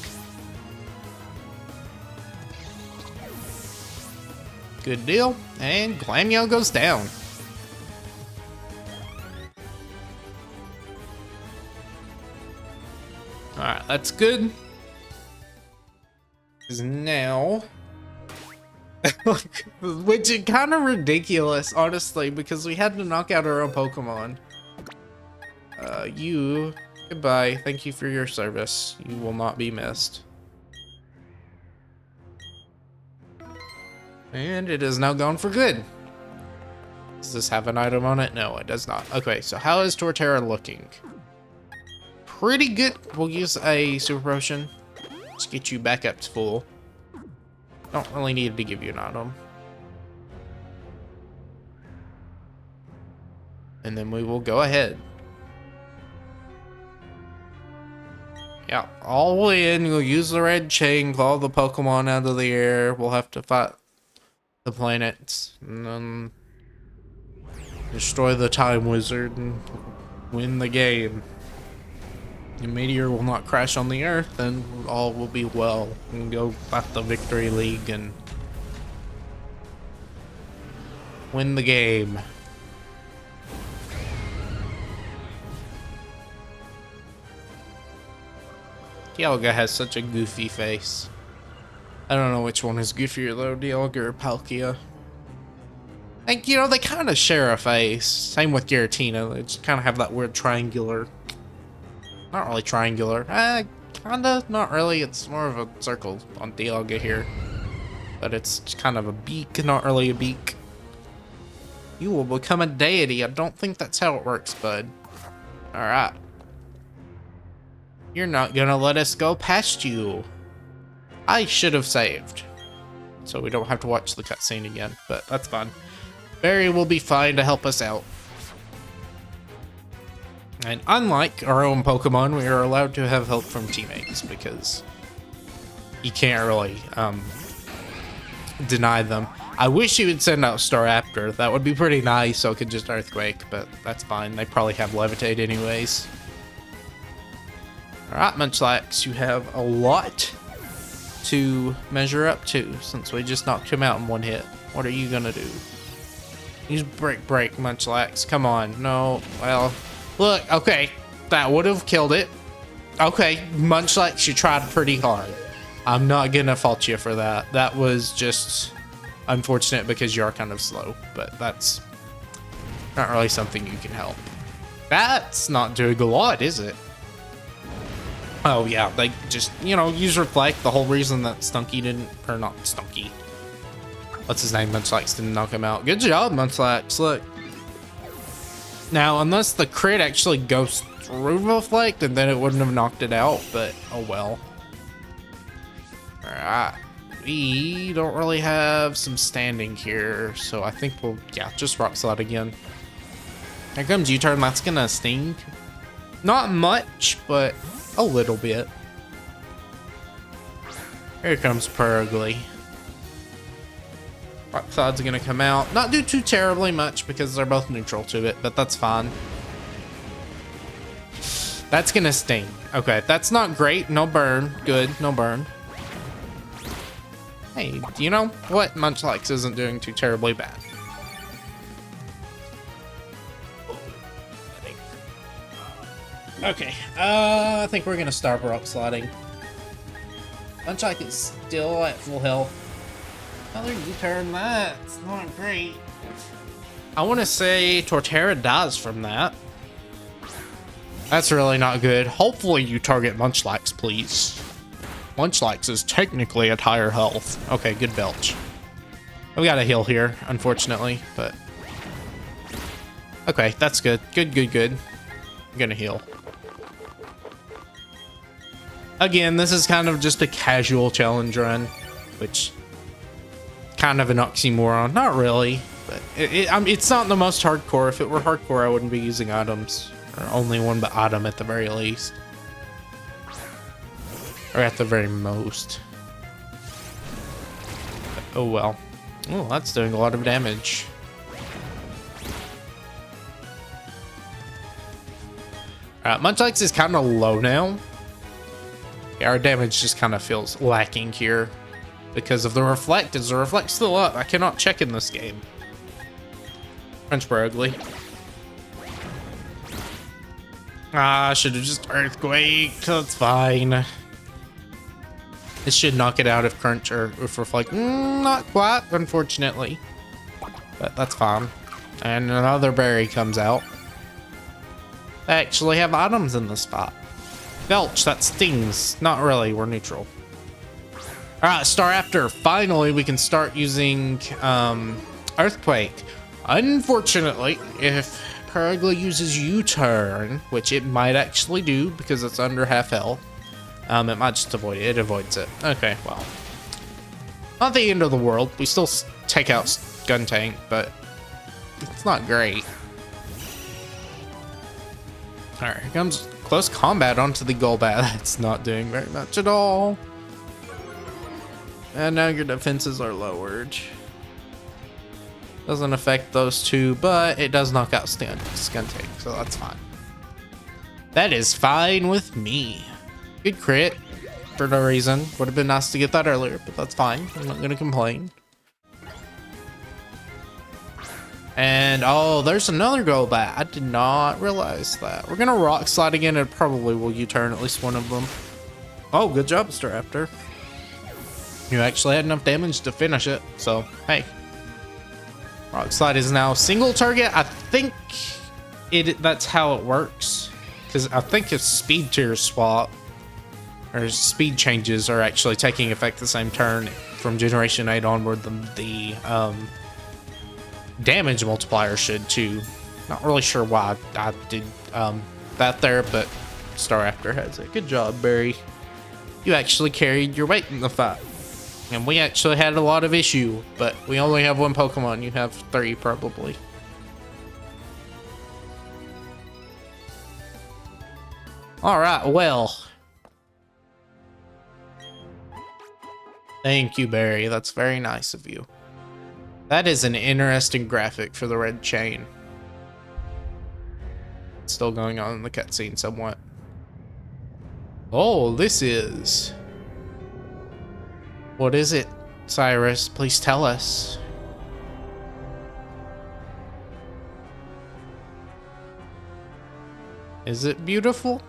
Good deal. And Glamio goes down. Alright, that's good. Because now... which is kind of ridiculous, honestly, because we had to knock out our own Pokemon. You... Goodbye. Thank you for your service. You will not be missed. And it is now gone for good. Does this have an item on it? No, it does not. Okay, so how is Torterra looking? Pretty good. We'll use a Super Potion. Let's get you back up to full. Don't really need to give you an item. And then we will go ahead. Yeah, all in. We'll use the red chain, claw the Pokemon out of the air. We'll have to fight the planets. And then destroy the Time Wizard and win the game. The meteor will not crash on the Earth, and all will be well. We can go fight the Victory League and win the game. Dialga has such a goofy face. I don't know which one is goofier though, Dialga or Palkia. Like, you know, they kind of share a face. Same with Giratina. They just kind of have that weird triangular. Not really triangular. Kinda. Not really. It's more of a circle on Dialga here. But it's kind of a beak, not really a beak. You will become a deity. I don't think that's how it works, bud. Alright. You're not gonna let us go past you. I should have saved. So we don't have to watch the cutscene again, but that's fine. Barry will be fine to help us out. And unlike our own Pokemon, we are allowed to have help from teammates because you can't really deny them. I wish you would send out Staraptor. That would be pretty nice so it could just Earthquake, but that's fine. They probably have Levitate anyways. Alright, Munchlax, you have a lot to measure up to since we just knocked him out in one hit. What are you gonna do? Use Break, Munchlax. Come on. No. Well, look. Okay. That would have killed it. Okay. Munchlax, you tried pretty hard. I'm not gonna fault you for that. That was just unfortunate because you are kind of slow, but that's not really something you can help. That's not doing a lot, is it? Oh yeah, they just, you know, use Reflect. The whole reason that Stunky didn't, or not Stunky, what's his name, Munchlax didn't knock him out. Good job, Munchlax, look. Now, unless the crit actually goes through Reflect, and then it wouldn't have knocked it out, but oh well. Alright, we don't really have some standing here, so I think we'll, yeah, just Rock Slide again. Here comes U-turn, that's gonna sting. Not much, but a little bit. Here comes Purugly. Rock Slide's gonna come out. Not do too terribly much because they're both neutral to it, but that's fine. That's gonna sting. Okay, that's not great. No burn. Good, no burn. Hey, you know what? Munchlax isn't doing too terribly bad. Okay, I think we're gonna start Rock Sliding. Munchlax is still at full health. Another U-turn, that's not great. I want to say Torterra dies from that. That's really not good. Hopefully you target Munchlax, please. Munchlax is technically at higher health. Okay, good belch. We got a heal here, unfortunately, but... okay, that's good. Good. I'm gonna heal. Again, this is kind of just a casual challenge run, which kind of an oxymoron. Not really, but it's not the most hardcore. If it were hardcore, I wouldn't be using items, or only one but item at the very least, or at the very most. But, oh well. Oh, that's doing a lot of damage. Alright, Munchlax is kind of low now. Yeah, our damage just kind of feels lacking here because of the reflect. Is the reflect still up? I cannot check in this game. French ugly. Ah, I should have just earthquake. That's fine. This should knock it out if crunch or if reflect. Not quite, unfortunately. But that's fine. And another berry comes out. I actually have items in this spot. Belch, that stings. Not really, we're neutral. Alright, Star After. Finally, we can start using Earthquake. Unfortunately, if Perigla uses U-turn, which it might actually do because it's under half health, it might just avoid it. It avoids it. Okay, well. Not the end of the world. We still take out Gun Tank, but it's not great. Alright, here comes close combat onto the Golbat. That's not doing very much at all. And now your defenses are lowered. Doesn't affect those two, but it does knock out Skuntank, so that's fine. That is fine with me. Good crit for no reason. Would have been nice to get that earlier, but that's fine. I'm not gonna complain. And oh, there's another Golbat. I did not realize that. We're gonna Rock Slide again and probably will U-turn at least one of them. Oh, good job, Star After. You actually had enough damage to finish it, so hey. Rock Slide is now single target. I think that's how it works. Because I think if speed tiers swap or speed changes are actually taking effect the same turn from Generation 8 onward, the damage multiplier should too. Not really sure why I did that there, but Star After has it. Good job, Barry. You actually carried your weight in the fight. And we actually had a lot of issue, but we only have one Pokemon. You have 3 probably. Alright, well. Thank you, Barry. That's very nice of you. That is an interesting graphic for the red chain. It's still going on in the cutscene somewhat. Oh, this is... What is it, Cyrus? Please tell us. Is it beautiful?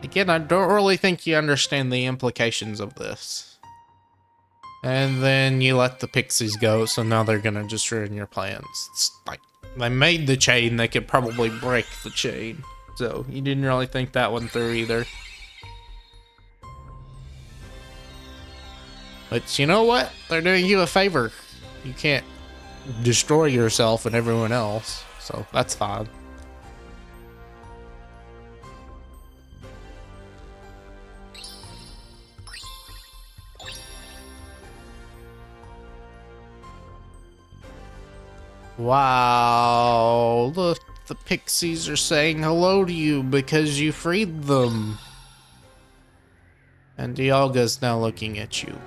Again, I don't really think you understand the implications of this. And then you let the pixies go, so now they're gonna just ruin your plans. It's like, they made the chain, they could probably break the chain. So, you didn't really think that one through either. But you know what? They're doing you a favor. You can't destroy yourself and everyone else, so that's fine. Wow, look, the pixies are saying hello to you because you freed them. And Dialga's now looking at you.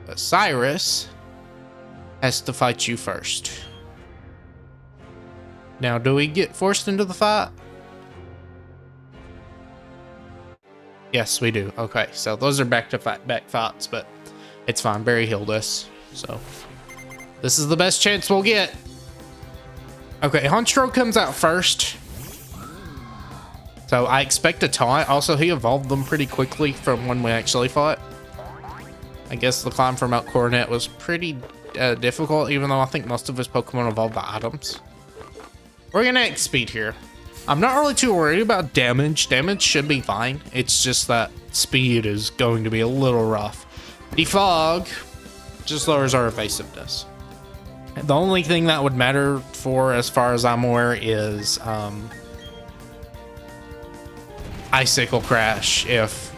But Cyrus has to fight you first. Now, do we get forced into the fight? Yes, we do. Okay, so those are back fights, but it's fine. Barry healed us, so this is the best chance we'll get. Okay, Honchkrow comes out first. So I expect a taunt. Also, he evolved them pretty quickly from when we actually fought. I guess the climb from Mount Coronet was pretty difficult, even though I think most of his Pokemon evolved by items. We're gonna X-Speed here. I'm not really too worried about damage. Damage should be fine. It's just that speed is going to be a little rough. Defog just lowers our evasiveness. The only thing that would matter for, as far as I'm aware, is Icicle Crash if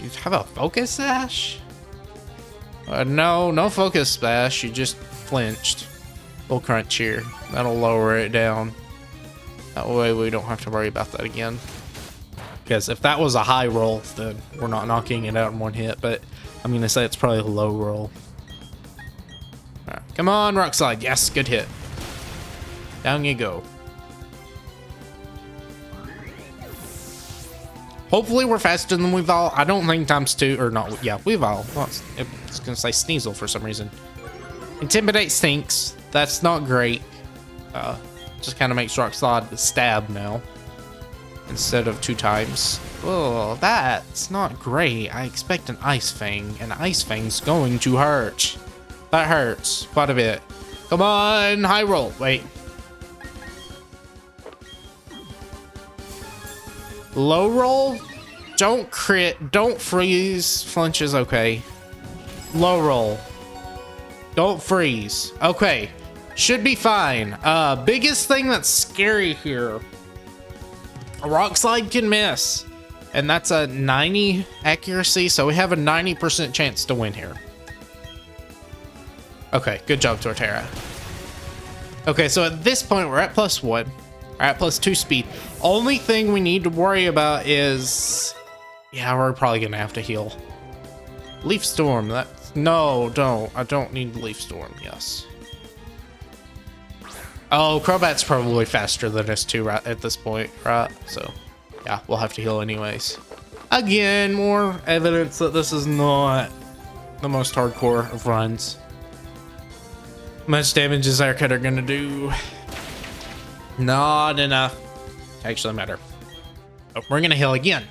you have a Focus Sash. No Focus Sash. You just flinched. We'll crunch here. That'll lower it down. That way we don't have to worry about that again. Because if that was a high roll, then we're not knocking it out in one hit. But I'm gonna say it's probably a low roll. Right, come on, Rock Slide. Yes, good hit. Down you go. Hopefully we're faster than Weavile. I don't think ×2 or not. Yeah, Weavile. Well, I was gonna say Sneasel for some reason. Intimidate stinks. That's not great. Just kind of makes Rock Slide stab now instead of 2 times. Oh, that's not great. I expect an Ice Fang, and Ice Fang's going to hurt. That hurts quite a bit. Come on, high roll. Wait. Low roll? Don't crit. Don't freeze. Flinch is okay. Low roll. Don't freeze. Okay. Should be fine. Biggest thing that's scary here. A Rock Slide can miss. And that's a 90 accuracy, so we have a 90% chance to win here. Okay, good job, Torterra. Okay, so at this point, we're at +1. We're at +2 speed. Only thing we need to worry about is... yeah, we're probably gonna have to heal. Leaf Storm, that's... no, don't. I don't need Leaf Storm, yes. Oh, Crobat's probably faster than us too right at this point, right? So, yeah, we'll have to heal anyways. Again, more evidence that this is not the most hardcore of runs. How much damage is our cutter gonna do? Not enough to actually matter. Oh, we're gonna heal again.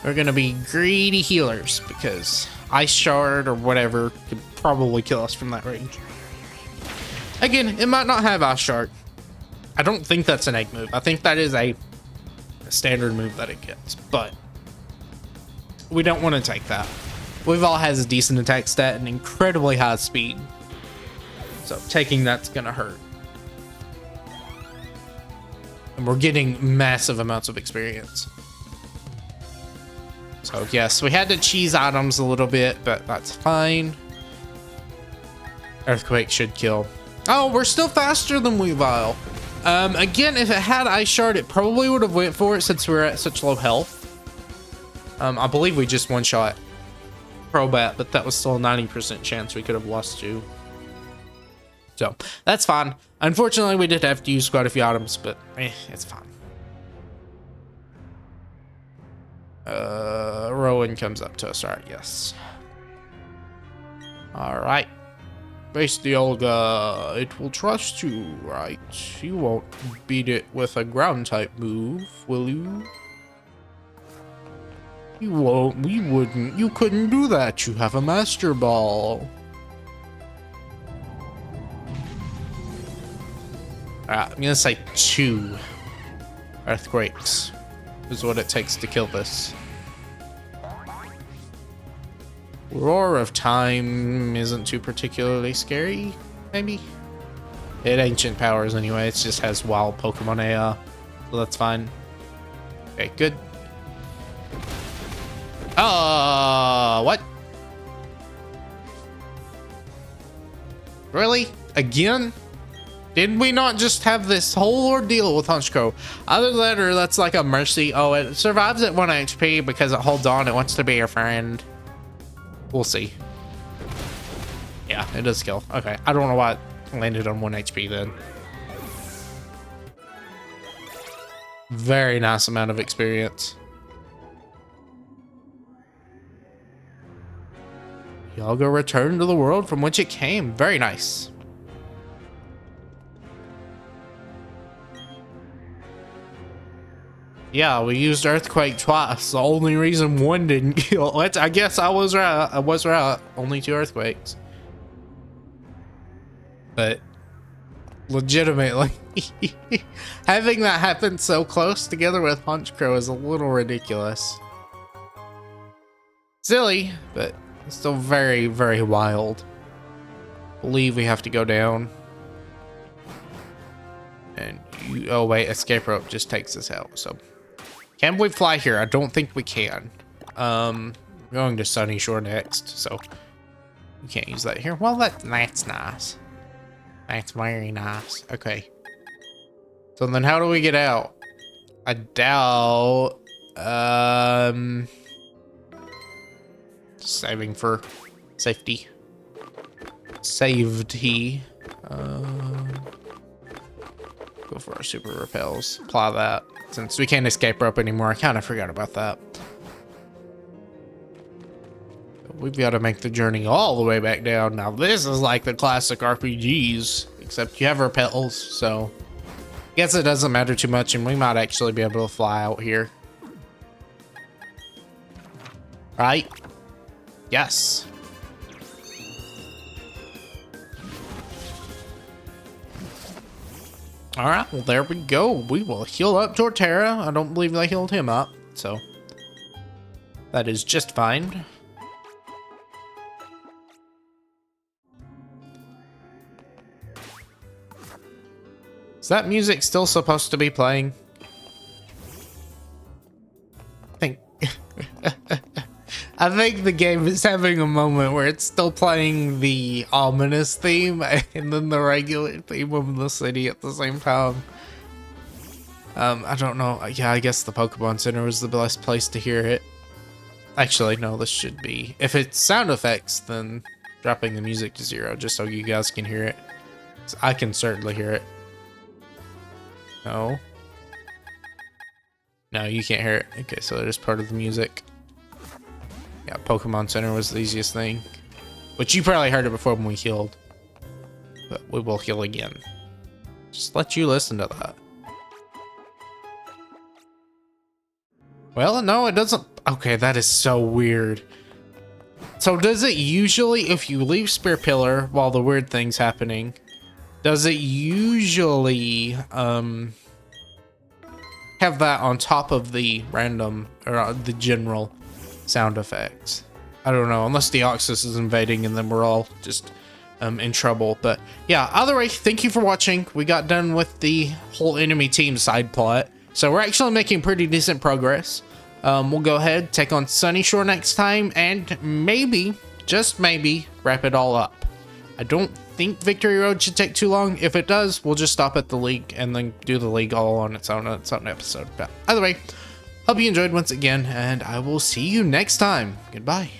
We're gonna be greedy healers because Ice Shard or whatever could probably kill us from that range. Again, it might not have Ice Shard. I don't think that's an egg move. I think that is a standard move that it gets, but we don't want to take that. Weavile has a decent attack stat and incredibly high speed, so taking that's gonna hurt. And we're getting massive amounts of experience. So yes, we had to cheese items a little bit, but that's fine. Earthquake should kill. Oh, we're still faster than Weavile. Again, if it had Ice Shard, it probably would have went for it since we're at such low health. I believe we just one-shot Crobat, but that was still a 90% chance we could have lost to. So, that's fine. Unfortunately, we did have to use quite a few items, but it's fine. Rowan comes up to us. Alright, yes. Alright. Face the Olga. It will trust you, right? You won't beat it with a ground type move, will you? You won't. We wouldn't. You couldn't do that. You have a Master Ball. Alright, I'm gonna say 2 Earthquakes is what it takes to kill this. Roar of Time isn't too particularly scary, maybe? It Ancient Powers anyway, it just has wild Pokemon AI, so that's fine. Okay, good. What? Really? Again? Did we not just have this whole ordeal with Honchkrow? Either that or that's like a mercy. Oh, it survives at 1 HP because it holds on. It wants to be your friend. We'll see. Yeah, it does kill. Okay, I don't know why it landed on 1 HP then. Very nice amount of experience. Yaga returned to the world from which it came. Very nice. Yeah, we used Earthquake twice. The only reason 1 didn't kill. I guess I was right. I was right. Only 2 Earthquakes. But legitimately, having that happen so close together with Honchkrow is a little ridiculous. Silly, but still very, very wild. Believe we have to go down. And you, oh wait, escape rope just takes us out, so. Can we fly here? I don't think we can. We're going to Sunny Shore next, so we can't use that here. Well, that's nice. That's very nice. Okay. So then how do we get out? I doubt, saving for safety. Saved he. Go for our super repels. Apply that. Since we can't escape rope anymore, I kind of forgot about that. We've got to make the journey all the way back down. Now this is like the classic RPGs, except you have repels, so I guess it doesn't matter too much, and we might actually be able to fly out here. Right? Yes. Alright, well there we go. We will heal up Torterra. I don't believe they healed him up, so that is just fine. Is that music still supposed to be playing? I think the game is having a moment where it's still playing the ominous theme and then the regular theme of the city at the same time. I don't know. Yeah, I guess the Pokemon Center was the best place to hear it. Actually, no, this should be. If it's sound effects, then dropping the music to 0 just so you guys can hear it. I can certainly hear it. No. No, you can't hear it. Okay, so it is part of the music. Yeah, Pokemon Center was the easiest thing. Which you probably heard it before when we healed. But we will heal again. Just let you listen to that. Well, no, it doesn't. Okay, that is so weird. So does it usually, if you leave Spear Pillar while the weird thing's happening, does it usually have that on top of the random or the general sound effects? I don't know, unless Deoxys is invading and then we're all just in trouble. But yeah, either way, thank you for watching. We got done with the whole enemy team side plot, so we're actually making pretty decent progress. We'll go ahead, take on Sunny Shore next time, and maybe, just maybe, wrap it all up. I don't think Victory Road should take too long. If it does, we'll just stop at the league and then do the league all on its own episode. But either way, hope you enjoyed once again, and I will see you next time. Goodbye.